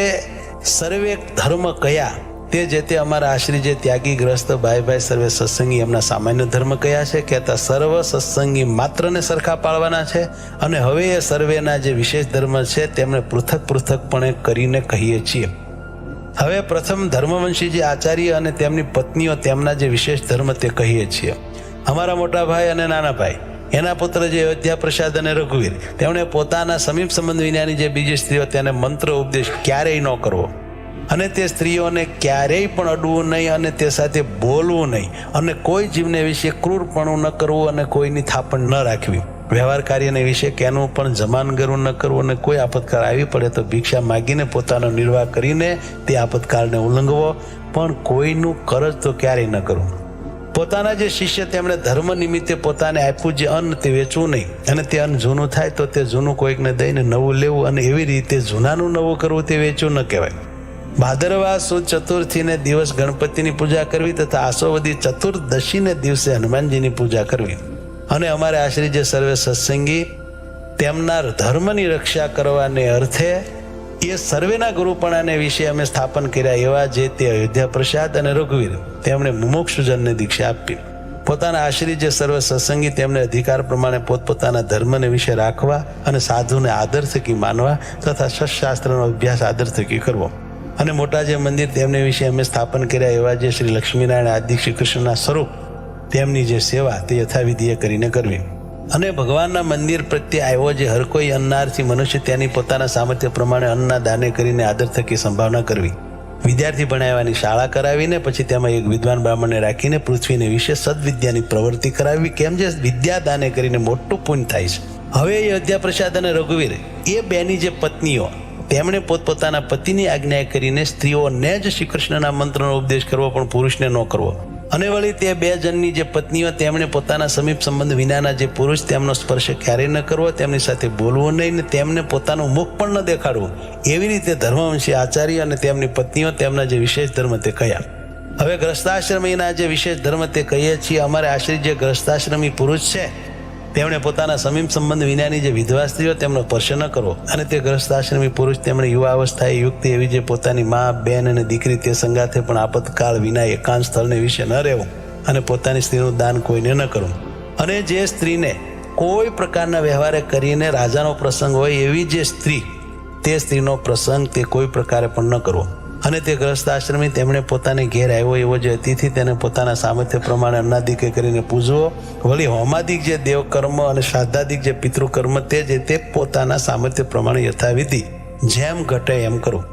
સર્વે ધર્મ કયા તે જે તે અમારા આશ્રી જે ત્યાગી ગ્રસ્ત ભાઈ સર્વે સત્સંગી એમના સામાન્ય ધર્મ કયા છે, કહેતા સર્વ સત્સંગી માત્રને સરખા પાળવાના છે. અને હવે એ સર્વેના જે વિશેષ ધર્મ છે તેમને પૃથક પૃથકપણે કરીને કહીએ છીએ. હવે પ્રથમ ધર્મવંશી જે આચાર્ય અને તેમની પત્નીઓ તેમના જે વિશેષ ધર્મ તે કહીએ છીએ. અમારા મોટા ભાઈ અને નાના ભાઈ, એના પુત્ર જે અયોધ્યા પ્રસાદ અને રઘુવીર, તેમણે પોતાના સમીપ સંબંધ વિનાની જે બીજી સ્ત્રીઓ તેને મંત્ર ઉપદેશ ક્યારેય ન કરવો, અને તે સ્ત્રીઓને ક્યારેય પણ અડવું નહીં, અને તે સાથે બોલવું નહીં, અને કોઈ જીવને વિશે ક્રૂરપણું ન કરવું, અને કોઈની થાપણ ન રાખવી. વ્યવહાર કાર્યને વિશે કેનું પણ જમાનગરું ન કરવું, અને કોઈ આપતકાળ આવી પડે તો ભિક્ષા માગીને પોતાનો નિર્વાહ કરીને તે આપતકાળને ઉલ્લંઘવો, પણ કોઈનું કરજ તો ક્યારેય ન કરવું. પોતાના જે શિષ્ય તેમણે ધર્મ નિમિત્તે પોતાને આપ્યું જે અન્ન તે વેચવું નહીં, અને તે અન્ન જૂનું થાય તો તે જૂનું કોઈકને દઈને નવું લેવું, અને એવી રીતે જૂનાનું નવું કરવું તે વેચવું ન કહેવાય. ભાદરવા સુદ ચતુર્થીને દિવસ ગણપતિની પૂજા કરવી, તથા આસોવદી ચતુર્દશીને દિવસે હનુમાનજીની પૂજા કરવી. અને અમારે આશ્રી જે સર્વે સત્સંગી તેમના ધર્મની રક્ષા કરવાને અર્થે એ સર્વેના ગુરુપણાને વિશે અમે સ્થાપન કર્યા એવા જે તે અયોધ્યા પ્રસાદ અને રઘુવીર તેમણે મુમુક્ષુજનને દીક્ષા આપી. પોતાના આશ્રી જે સર્વ સત્સંગી તેમને અધિકાર પ્રમાણે પોતપોતાના ધર્મને વિશે રાખવા, અને સાધુને આદર થકી માનવા, તથા સત્શાસ્ત્રનો અભ્યાસ આદર થકી કરવો. અને મોટા જે મંદિર તેમને વિશે અમે સ્થાપન કર્યા એવા જે શ્રી લક્ષ્મીનારાયણ આદિ શ્રી કૃષ્ણના સ્વરૂપ તેમની જે સેવા તે યથાવિધિએ કરીને કરવી. અને ભગવાનના મંદિર પ્રત્યે આવ્યો જે હર કોઈ અન્નાર્થી મનુષ્ય તેની પોતાના સામર્થ્ય પ્રમાણે અન્નના દાને કરીને આદર થકી સંભાવના કરવી. વિદ્યાર્થી ભણાવવાની શાળા કરાવીને પછી તેમાં એક વિદ્વાન બ્રાહ્મણને રાખીને પૃથ્વીને વિશે સદવિદ્યાની પ્રવૃત્તિ કરાવવી, કેમ જે વિદ્યા દાને કરીને મોટું પુણ્ય થાય છે. હવે અયોધ્યા પ્રસાદ અને રઘુવીર એ બેની જે પત્નીઓ તેમણે પોતપોતાના પતિની આજ્ઞા કરીને સ્ત્રીઓને જ શ્રી કૃષ્ણના મંત્રનો ઉપદેશ કરવો, પણ પુરુષને ન કરવો. અને વળી તે બે જણની જે પત્નીઓ તેમણે પોતાના સમીપ સંબંધ વિનાના જે પુરુષ તેમનો સ્પર્શ ક્યારેય ન કરવો, તેમની સાથે બોલવું નહીં, ને તેમને પોતાનું મુખ પણ ન દેખાડવું. એવી રીતે ધર્મવંશી આચાર્ય અને તેમની પત્નીઓ તેમના જે વિશેષ ધર્મ તે કયા. હવે ગ્રસ્તાશ્રમીના જે વિશેષ ધર્મ તે કહીએ છીએ. અમારે આશ્રિત જે ગ્રસ્તાશ્રમી પુરુષ છે તેમણે પોતાના સમીપ સંબંધ વિનાની જે વિધવા સ્ત્રીઓ તેમનો સ્પર્શ ન કરવો. અને તે ગ્રસ્તાશ્રમી પુરુષ તેમણે યુવા અવસ્થાએ યુક્ત એવી જે પોતાની મા, બેન અને દીકરી તે સંગાથે પણ આપતકાળ વિના એકાંત સ્થળને વિશે ન રહેવું, અને પોતાની સ્ત્રીનું દાન કોઈને ન કરવું. અને જે સ્ત્રીને કોઈ પ્રકારના વ્યવહારે કરીને રાજાનો પ્રસંગ હોય એવી જે સ્ત્રી, તે સ્ત્રીનો પ્રસંગ તે કોઈ પ્રકારે પણ ન કરવો. અને તે ગ્રસ્ત આશ્રમી તેમણે પોતાને ઘેર આવ્યો એવો જે અતિથિ તેને પોતાના સામર્થ્ય પ્રમાણે અન્નાદિક કરીને પૂજવો. વળી હોમાદિક જે દેવકર્મ અને શ્રાદ્ધાદિક જે પિતૃકર્મ તે પોતાના સામર્થ્ય પ્રમાણે યથાવિધિ જેમ ઘટે એમ કરવું.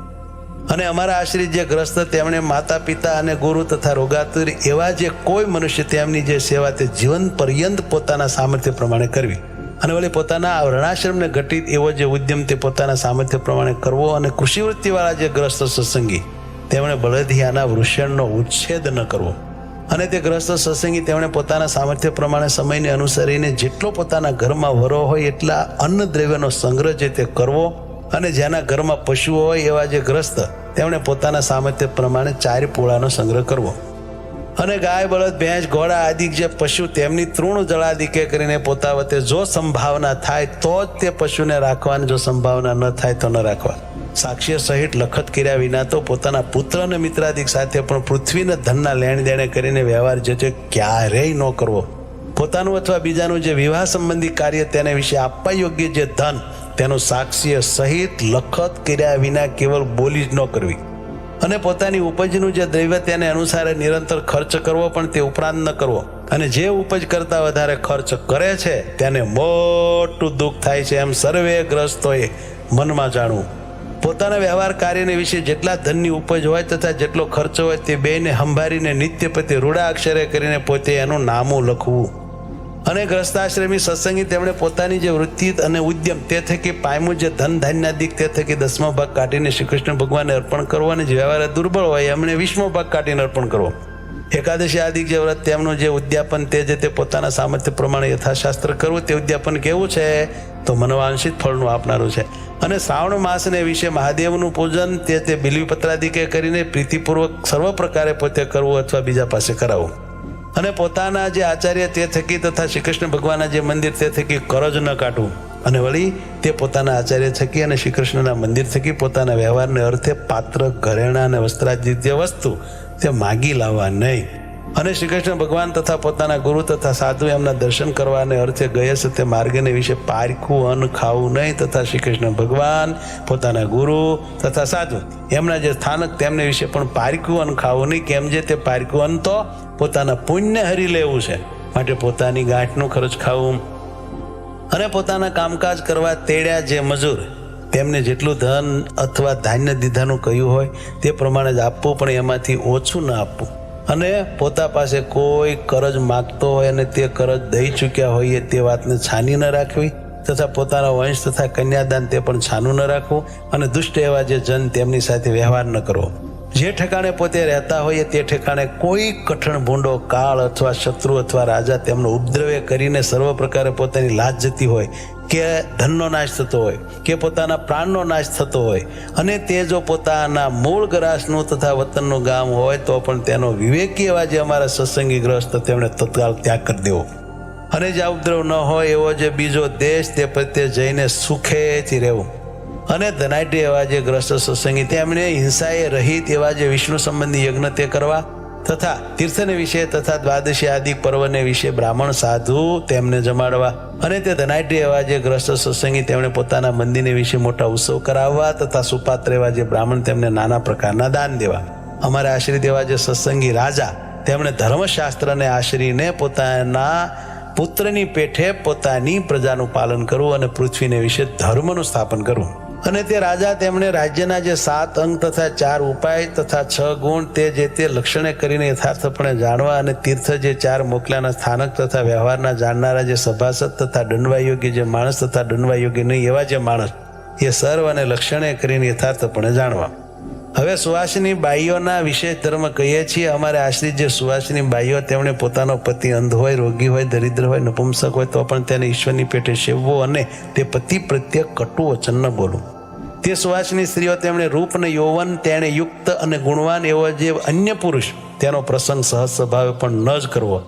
અને અમારા આશ્રિત જે ગ્રસ્ત તેમણે માતા પિતા અને ગુરુ તથા રોગાતુર એવા જે કોઈ મનુષ્ય તેમની જે સેવા તે જીવન પર્યંત પોતાના સામર્થ્ય પ્રમાણે કરવી. અને વળી પોતાના વર્ણાશ્રમને ઘટિત એવો જે ઉદ્યમ તે પોતાના સામર્થ્ય પ્રમાણે કરવો. અને કૃષિવૃત્તિવાળા જે ગ્રસ્ત સત્સંગી તેમણે બળદિયાના વૃષણનો ઉચ્છેદ ન કરવો. અને તે ગ્રસ્ત સત્સંગી તેમણે પોતાના સામર્થ્ય પ્રમાણે સમયને અનુસરીને જેટલો પોતાના ઘરમાં વરો હોય એટલા અન્ન દ્રવ્યનો સંગ્રહ જે તે કરવો. અને જેના ઘરમાં પશુઓ હોય એવા જે ગ્રસ્ત તેમણે પોતાના સામર્થ્ય પ્રમાણે 4 પોળાનો સંગ્રહ કરવો. અને ગાય બળદ ભેંસ ઘોડા આદિ જે પશુ તેમની તૃણ જળાદિકે કરીને પોતા વતે જો સંભાવના થાય તો જ તે પશુને રાખવાની, જો સંભાવના ન થાય તો ન રાખવા. સાક્ષ્ય સહિત લખત કર્યા વિના તો પોતાના પુત્ર અને મિત્રાદિક સાથે પણ પૃથ્વીના ધનના લેણ દેણે કરીને વ્યવહાર જે છે ક્યારેય ન કરવો. પોતાનું અથવા બીજાનું જે વિવાહ સંબંધી કાર્ય તેને વિશે આપવા યોગ્ય જે ધન તેનું સાક્ષ્ય સહિત લખત કર્યા વિના કેવળ બોલી જ ન કરવી. અને પોતાની ઉપજનું જે દ્રવ્ય તેને અનુસારે નિરંતર ખર્ચ કરવો, પણ તે ઉપરાંત ન કરવો. અને જે ઉપજ કરતા વધારે ખર્ચ કરે છે તેને મોટું દુઃખ થાય છે એમ સર્વે ગ્રસ્તોએ મનમાં જાણવું. પોતાના વ્યવહાર કાર્યને વિશે જેટલા ધનની ઉપજ હોય તથા જેટલો ખર્ચ હોય તે બેને સંભાળીને નિત્ય પ્રત્યે રૂડા અક્ષરે કરીને પોતે એનું નામું લખવું. અને ગ્રસ્તાશ્રમી સત્સંગી તેમણે પોતાની જે વૃત્તિ અને ઉદ્યમ તે થકી પામ્યું જે ધન ધાન્યાદિક તે થકી 10મો ભાગ કાઢીને શ્રી કૃષ્ણ ભગવાનને અર્પણ કરવો. અને જે વ્યવહાર દુર્બળ હોય એમણે 20મો ભાગ કાઢીને અર્પણ કરવો. એકાદશી આદિક જે વ્રત તેમનું જે ઉદ્યાપન તે પોતાના સામર્થ્ય પ્રમાણે યથાશાસ્ત્ર કરવું. તે ઉદ્યાપન કેવું છે તો મનવાંશિત ફળનું આપનારું છે. અને શ્રાવણ માસને વિશે મહાદેવનું પૂજન તે બિલ્વીપત્રાદિકે કરીને પ્રીતિપૂર્વક સર્વ પ્રકારે પોતે કરવું અથવા બીજા પાસે કરાવવું. અને પોતાના જે આચાર્ય તે થકી તથા શ્રી કૃષ્ણ ભગવાનના જે મંદિર તે થકી કરજ ન કાઢવું. અને વળી તે પોતાના આચાર્ય થકી અને શ્રી કૃષ્ણના મંદિર થકી પોતાના વ્યવહારને અર્થે પાત્ર ઘરેણા અને વસ્ત્રાદિ જે વસ્તુ તે માગી લાવવા નહીં. અને શ્રી કૃષ્ણ ભગવાન તથા પોતાના ગુરુ તથા સાધુ એમના દર્શન કરવાને અર્થે ગયે છે તે માર્ગને વિશે પારખું અન્ન ખાવું નહીં. તથા શ્રી કૃષ્ણ ભગવાન પોતાના ગુરુ તથા સાધુ એમના જે સ્થાનક તેમને વિશે પણ પારખું અન્ન ખાવું નહીં. કેમ જે તે પારખું અન્ન તો પોતાના પુણ્ય હરી લેવું છે, માટે પોતાની ગાંઠનું ખર્ચ ખાવું. અને પોતાના કામકાજ કરવા તેડ્યા જે મજૂર તેમને જેટલું ધન અથવા ધાન્ય દીધાનું કહ્યું હોય તે પ્રમાણે જ આપવું, પણ એમાંથી ઓછું ન આપવું. અને પોતા પાસે કોઈ કરજ માગતો હોય અને તે કરજ દઈ ચૂક્યા હોઈએ તે વાતને છાની ન રાખવી. તથા પોતાના વંશ તથા કન્યાદાન તે પણ છાનું ન રાખવું. અને દુષ્ટ એવા જે જન તેમની સાથે વ્યવહાર ન કરવો. જે ઠેકાણે પોતે રહેતા હોઈએ તે ઠેકાણે કોઈ કઠણ ભૂંડો કાળ અથવા શત્રુ અથવા રાજા તેમનો ઉપદ્રવ્ય કરીને સર્વ પ્રકારે પોતાની લાજ જતી હોય કે ધનનો નાશ થતો હોય કે પોતાના પ્રાણનો નાશ થતો હોય, અને તે જો પોતાના મૂળ ગ્રાસનું તથા વતનનું ગામ હોય તો પણ તેનો વિવેકી એવા જે અમારા સત્સંગી ગ્રસ્ત તેમણે તત્કાળ ત્યાગ કરી દેવો. અને જે ઉપદ્રવ ન હોય એવો જે બીજો દેશ તે પ્રત્યે જઈને સુખેથી રહેવું. અને ધનાઢ્ય એવા જે ગ્રસ્ત સત્સંગી તેમણે હિંસાએ રહિત એવા જે વિષ્ણુ સંબંધી યજ્ઞ તે કરવા. તથા તીર્થને વિશે તથા દ્વાદશી આદિ પર્વને વિશે બ્રાહ્મણ સાધુ તેમને જમાડવા. અને તે ધનાઢ્ય એવા જે ગ્રસ્ત સત્સંગી તેમણે પોતાના મંદિરને વિશે મોટા ઉત્સવ કરાવવા. તથા સુપાત્ર એવા જે બ્રાહ્મણ તેમને નાના પ્રકારના દાન દેવા. અમારે આશ્રિત એવા જે સત્સંગી રાજા તેમણે ધર્મશાસ્ત્રને આશરીને પોતાના પુત્રની પેઠે પોતાની પ્રજાનું પાલન કરવું અને પૃથ્વીને વિશે ધર્મનું સ્થાપન કરવું. અને તે રાજા તેમણે રાજ્યના જે 7 અંગ તથા 4 ઉપાય તથા 6 ગુણ તે લક્ષણે કરીને યથાર્થપણે જાણવા. અને તીર્થ જે 4 મોકલાના સ્થાનક તથા વ્યવહારના જાણનારા જે સભાસદ તથા દંડવા યોગ્ય જે માણસ તથા દંડવા યોગ્ય નહીં એવા જે માણસ એ સર્વ અને લક્ષણે કરીને યથાર્થપણે જાણવા. હવે સુવાસિની બાઈઓના વિશેષ ધર્મ કહીએ છીએ. અમારે આશ્રિત જે સુવાસિની બાઈઓ તેમણે પોતાનો પતિ અંધ હોય, રોગી હોય, દરિદ્ર હોય, નપુંસક હોય તો પણ તેને ઈશ્વરની પેટે સેવવો અને તે પતિ પ્રત્યે કટુ વચન ન બોલવું. તે સુવાસિની સ્ત્રીઓ તેમણે રૂપ અને યૌવન તેણે યુક્ત અને ગુણવાન એવો જે અન્ય પુરુષ તેનો પ્રસંગ સહજ સ્વભાવે પણ ન જ કરવો.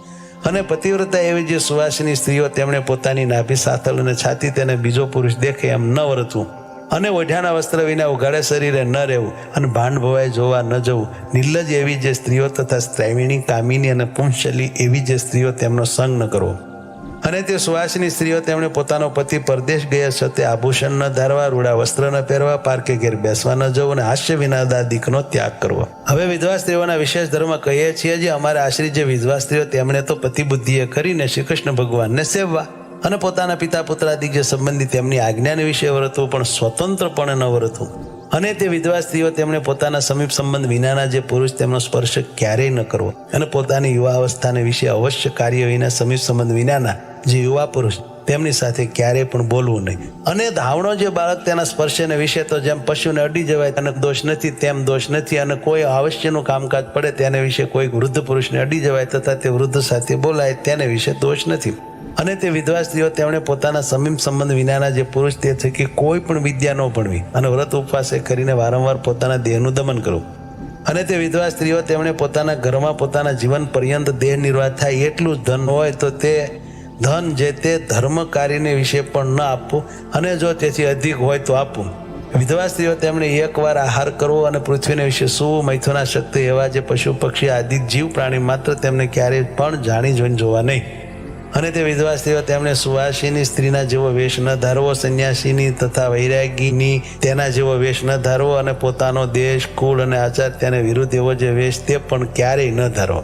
અને પતિવ્રતા એવી જે સુવાસિની સ્ત્રીઓ તેમણે પોતાની નાભી સાથળ અને છાતી તેને બીજો પુરુષ દેખે એમ ન વર્તવું. અને ઓઢાના વસ્ત્ર વિના ઉઘાડે શરીરે ન રહેવું. અને ભાંડ ભવાય જોવા ન જવું. નિર્લજ એવી જે સ્ત્રીઓ તથા સ્ત્રૈવિણી કામિની અને પુંશલી એવી જે સ્ત્રીઓ તેમનો સંગ ન કરવો. અને તે સુવાસિની સ્ત્રીઓ તેમણે પોતાનો પતિ પરદેશ ગયા છતાં આભૂષણ ન ધારવા, રૂડા વસ્ત્ર ન પહેરવા, પારકે ઘેર બેસવા ન જવું અને હાસ્ય વિનાદાદિકનો ત્યાગ કરવો. હવે વિધવા સ્ત્રીઓના વિશેષ ધર્મ કહીએ છીએ જે અમારા આશ્રિત જે વિધવા સ્ત્રીઓ તેમણે તો પતિ બુદ્ધિએ કરીને શ્રી કૃષ્ણ ભગવાનને સેવવા અને પોતાના પિતા પુત્રાદિક જે સંબંધી તેમની આજ્ઞાને વિશે વર્તવું, પણ સ્વતંત્રપણે ન વર્તવું. અને તે વિધવા સ્ત્રીઓ તેમણે પોતાના સમીપ સંબંધ વિનાના જે પુરુષ તેમનો સ્પર્શ ક્યારેય ન કરવો અને પોતાની યુવા અવસ્થાને વિશે અવશ્ય કાર્ય વિના સમીપ સંબંધ વિનાના જે યુવા પુરુષ તેમની સાથે ક્યારેય પણ બોલવું નહીં. અને ધાવણો જે બાળક તેના સ્પર્શને વિશે તો જેમ પશુને અડી જવાય તેને દોષ નથી તેમ દોષ નથી, અને કોઈ આવશ્યકનું કામકાજ પડે તેને વિશે કોઈ વૃદ્ધ પુરુષને અડી જવાય તથા તે વૃદ્ધ સાથે બોલાય તેને વિશે દોષ નથી. અને તે વિધવા સ્ત્રીઓ તેમણે પોતાના સમીપ સંબંધ વિનાના જે પુરુષ તે થકી કોઈ પણ વિદ્યા ન ભણવી અને વ્રત ઉપવાસે કરીને વારંવાર પોતાના દેહનું દમન કરવું. અને તે વિધવા સ્ત્રીઓ તેમણે પોતાના ઘરમાં પોતાના જીવન પર્યંત દેહ નિર્વાહ થાય એટલું જ ધન હોય તો તે ધન જે તે ધર્મ કાર્યને વિશે પણ ન આપવું, અને જો તેથી અધિક હોય તો આપવું. વિધવા સ્ત્રીઓ તેમણે એકવાર આહાર કરવો અને પૃથ્વીને વિશે સૂવું, મૈથુના શક્તિ એવા જે પશુ પક્ષી આદિ જીવ પ્રાણી માત્ર તેમને ક્યારેય પણ જાણી જોઈને જોવા નહીં. અને તે વિધવા સ્ત્રીઓ તેમણે સુવાસિની સ્ત્રીના જેવો વેશ ન ધારવો, સંન્યાસીની તથા વૈરાગીની તેના જેવો વેશ ન ધારવો, અને પોતાનો દેશ કુળ અને આચાર તેને વિરુદ્ધ એવો જે વેશ તે પણ ક્યારેય ન ધારવો.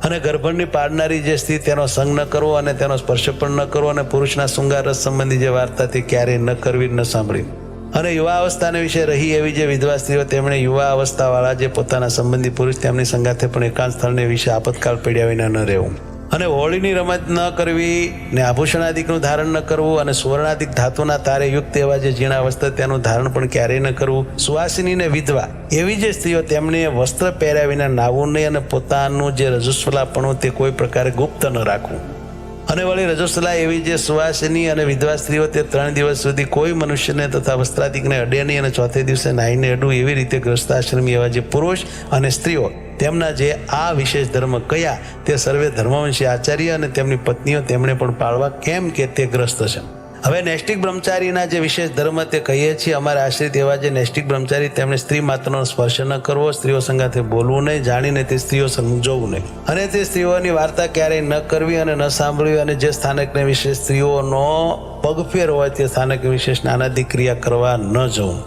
અને ગર્ભણની પાડનારી જે સ્ત્રી તેનો સંગ ન કરવો અને તેનો સ્પર્શ પણ ન કરવો, અને પુરુષના શૃંગાર રસ સંબંધી જે વાર્તા તે ક્યારેય ન કરવી ન સાંભળી. અને યુવા અવસ્થાને વિશે રહી એવી જે વિધવા સ્ત્રીઓ તેમણે યુવા અવસ્થાવાળા જે પોતાના સંબંધી પુરુષ તેમની સંગાથે પણ એકાંત સ્થળને વિશે આપતકાળ પડ્યા વિના ન રહેવું. અને હોળીની રમત ન કરવી ને આભૂષણાદિકનું ધારણ ન કરવું, અને સુવર્ણાદિક ધાતુના તારે યુક્ત એવા જે ઝીણા વસ્ત્ર તેનું ધારણ પણ ક્યારેય ન કરવું. સુવાસિની ને વિધવા એવી જે સ્ત્રીઓ તેમને વસ્ત્ર પહેર્યા વિના નાવું નહીં, અને પોતાનું જે રજસ્વલાપણું તે કોઈ પ્રકારે ગુપ્ત ન રાખવું. અને વળી રજસ્વલા એવી જે સુવાસિની અને વિધવા સ્ત્રીઓ તે 3 દિવસ સુધી કોઈ મનુષ્યને તથા વસ્ત્રાદિકને અડે નહીં, અને ચોથે દિવસે નાહીને અડવું. એવી રીતે ગ્રસ્તાશ્રમી એવા જે પુરુષ અને સ્ત્રીઓ તેમના જે આ વિશેષ ધર્મ કયા તે સર્વે ધર્મવંશી આચાર્ય અને તેમની પત્નીઓ તેમણે પણ પાળવા, કેમ કે તે ગ્રસ્ત છે. હવે નૈષ્ટિક બ્રહ્મચારીના જે વિશેષ ધર્મ તે કહીએ છીએ અમારા આશ્રિત એવા જે નૈષ્ટિક બ્રહ્મચારી તેમણે સ્ત્રી માત્રનો સ્પર્શ ન કરવો, સ્ત્રીઓ સંગાથે બોલવું નહીં, જાણીને તે સ્ત્રીઓ સમજવું નહીં, અને તે સ્ત્રીઓની વાર્તા ક્યારેય ન કરવી અને ન સાંભળવી. અને જે સ્થાનકને વિશે સ્ત્રીઓનો પગફેર હોય તે સ્થાનક વિશે સ્નાનાદિક ક્રિયા કરવા ન જવું.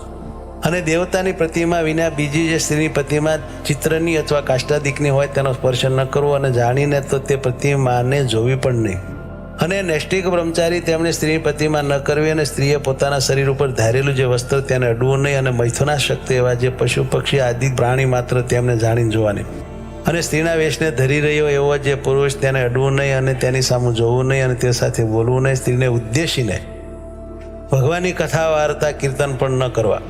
અને દેવતાની પ્રતિમા વિના બીજી જે સ્ત્રીની પ્રતિમા ચિત્રની અથવા કાષ્ટાદિકની હોય તેનો સ્પર્શ ન કરવો, અને જાણીને તો તે પ્રતિમાને જોવી પણ નહીં. અને નૈષ્ટિક બ્રહ્મચારી તેમણે સ્ત્રીની પ્રતિમા ન કરવી, અને સ્ત્રીએ પોતાના શરીર ઉપર ધારેલું જે વસ્ત્ર તેને અડવું નહીં, અને મૈથુના શક્તિ એવા જે પશુ પક્ષી આદિ પ્રાણી માત્ર તેમને જાણીને જોવાની. અને સ્ત્રીના વેશને ધરી રહ્યો એવો જે પુરુષ તેને અડવું નહીં, અને તેની સામે જોવું નહીં, અને તે સાથે બોલવું નહીં. સ્ત્રીને ઉદ્દેશીને ભગવાનની કથા વાર્તા કીર્તન પણ ન કરવા.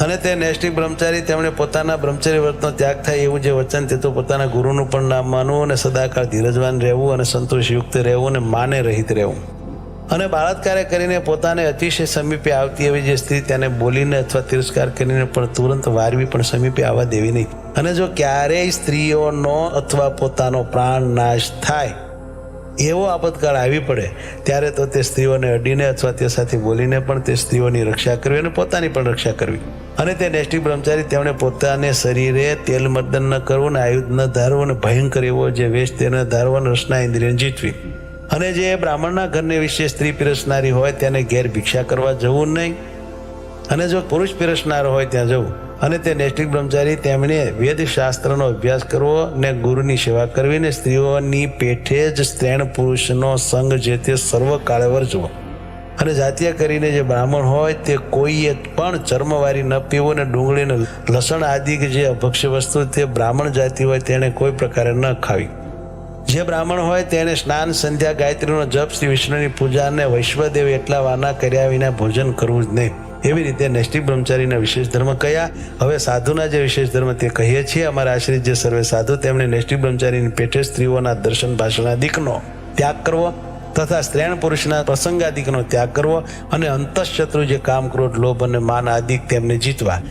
અને તે નૈષ્ટિક બ્રહ્મચારી તેમણે પોતાના બ્રહ્મચર્ય વ્રતનો ત્યાગ થાય એવું જે વચન તે તો પોતાના ગુરુનું પણ નામ માનવું, અને સદાકાળ ધીરજવાન રહેવું, અને સંતોષયુક્ત રહેવું, અને માને રહિત રહેવું. અને બળાત્કારે કરીને પોતાને અતિશય સમીપે આવતી એવી જે સ્ત્રી તેને બોલીને અથવા તિરસ્કાર કરીને પણ તુરંત વારવી પણ સમીપે આવવા દેવી નહીં. અને જો ક્યારેય સ્ત્રીઓનો અથવા પોતાનો પ્રાણ નાશ થાય એવો આપતકાળ આવી પડે ત્યારે તો તે સ્ત્રીઓને અડીને અથવા તે સાથે બોલીને પણ તે સ્ત્રીઓની રક્ષા કરવી અને પોતાની પણ રક્ષા કરવી. અને તે નૈષ્ટિક બ્રહ્મચારી તેમણે પોતાને શરીરે તેલ મર્દન ન કરવું, ને આયુધ ન ધારવું, અને ભયંકર એવો જે વેશ તેને ધારવો, અને રસના ઇન્દ્રિયને જીતવી. અને જે બ્રાહ્મણના ઘરને વિશે સ્ત્રી પીરસનારી હોય તેને ઘેર ભિક્ષા કરવા જવું નહીં, અને જો પુરુષ પીરસનાર હોય ત્યાં જવું. અને તે નૈષ્ટિક બ્રહ્મચારી તેમણે વેદશાસ્ત્રનો અભ્યાસ કરવો, ને ગુરુની સેવા કરવી, ને સ્ત્રીઓની પેઠે જ સ્ત્રીણ પુરુષનો સંગ જે તે સર્વકાળે વર્જવો. અને જાતીય કરીને જે બ્રાહ્મણ હોય તે કોઈએ પણ ચર્મવારી ન પીવું, ને ડુંગળીને લસણ આદિ જે અભક્ષ્ય વસ્તુ તે બ્રાહ્મણ જાતિ હોય તેને કોઈ પ્રકારે ન ખાવી. જે બ્રાહ્મણ હોય તેને સ્નાન, સંધ્યા, ગાયત્રીનો જપ, શ્રી વિષ્ણુની પૂજા અને વૈશ્વદેવ એટલા વાના કર્યા વિના ભોજન કરવું જ નહીં. એવી રીતે નૈષ્ટિક બ્રહ્મચારીના વિશેષ ધર્મ કયા. હવે સાધુના જે વિશેષ ધર્મ તે કહીએ છીએ અમારા આશ્રિત જે સર્વે સાધુ તેમણે નૈષ્ટિક બ્રહ્મચારીની પેઠે સ્ત્રીઓના દર્શન ભાષણાદિકનો ત્યાગ કરવો, તથા સ્ત્રીણ પુરુષના પ્રસંગાદિકનો ત્યાગ કરવો, અને અંતઃશત્રુ જે કામ, ક્રોધ, લોભ અને માન આદિક તેમને જીતવા.